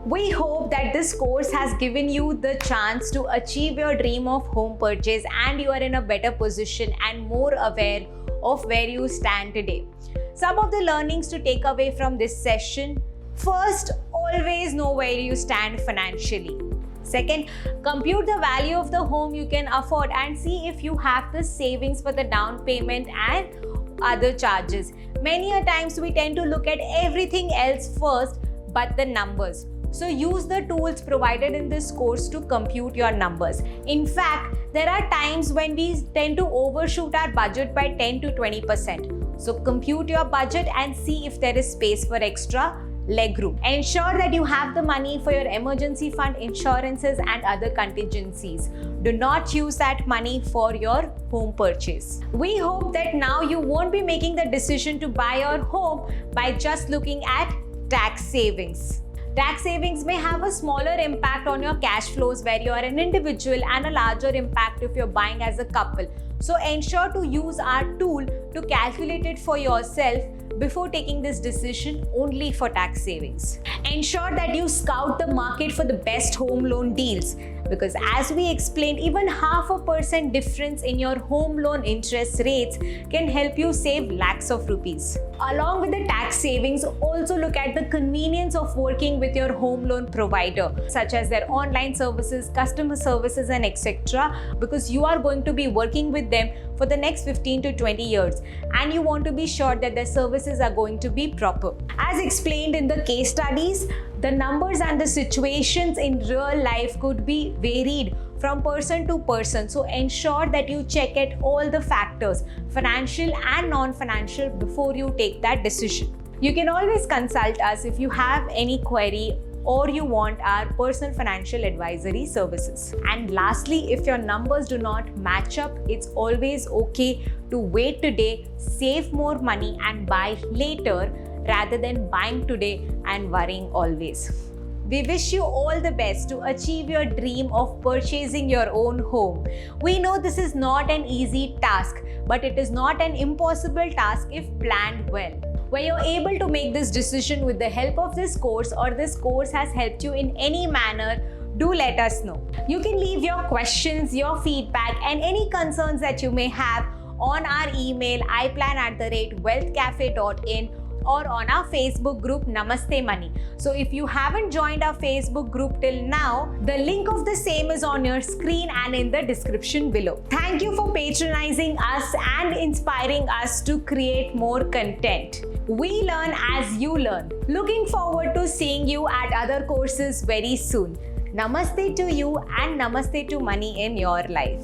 We hope that this course has given you the chance to achieve your dream of home purchase and you are in a better position and more aware of where you stand today. Some of the learnings to take away from this session: first, always know where you stand financially. Second, compute the value of the home you can afford and see if you have the savings for the down payment and other charges. Many a times we tend to look at everything else first but the numbers. So use the tools provided in this course to compute your numbers. In fact, there are times when we tend to overshoot our budget by 10 to 20%. So compute your budget and see if there is space for extra legroom. Ensure that you have the money for your emergency fund, insurances and other contingencies. Do not use that money for your home purchase. We hope that now you won't be making the decision to buy your home by just looking at tax savings. Tax savings may have a smaller impact on your cash flows where you are an individual and a larger impact if you're buying as a couple. So ensure to use our tool to calculate it for yourself before taking this decision only for tax savings. Ensure that you scout the market for the best home loan deals, because as we explained, even 0.5% difference in your home loan interest rates can help you save lakhs of rupees. Along with the tax savings, also look at the convenience of working with your home loan provider, such as their online services, customer services and etc. because you are going to be working with them for the next 15 to 20 years and you want to be sure that their services are going to be proper. As explained in the case studies, the numbers and the situations in real life could be varied from person to person. So ensure that you check at all the factors, financial and non-financial, before you take that decision. You can always consult us if you have any query or you want our personal financial advisory services. And lastly, if your numbers do not match up, it's always okay to wait today, save more money and buy later rather than buying today and worrying always. We wish you all the best to achieve your dream of purchasing your own home. We know this is not an easy task, but it is not an impossible task if planned well. Where you're able to make this decision with the help of this course, or this course has helped you in any manner, do let us know. You can leave your questions, your feedback and any concerns that you may have on our email iplan@wealthcafe.in or on our Facebook group Namaste Money. So if you haven't joined our Facebook group till now, the link of the same is on your screen and in the description below. Thank you for patronizing us and inspiring us to create more content. We learn as you learn. Looking forward to seeing you at other courses very soon. Namaste to you and namaste to money in your life.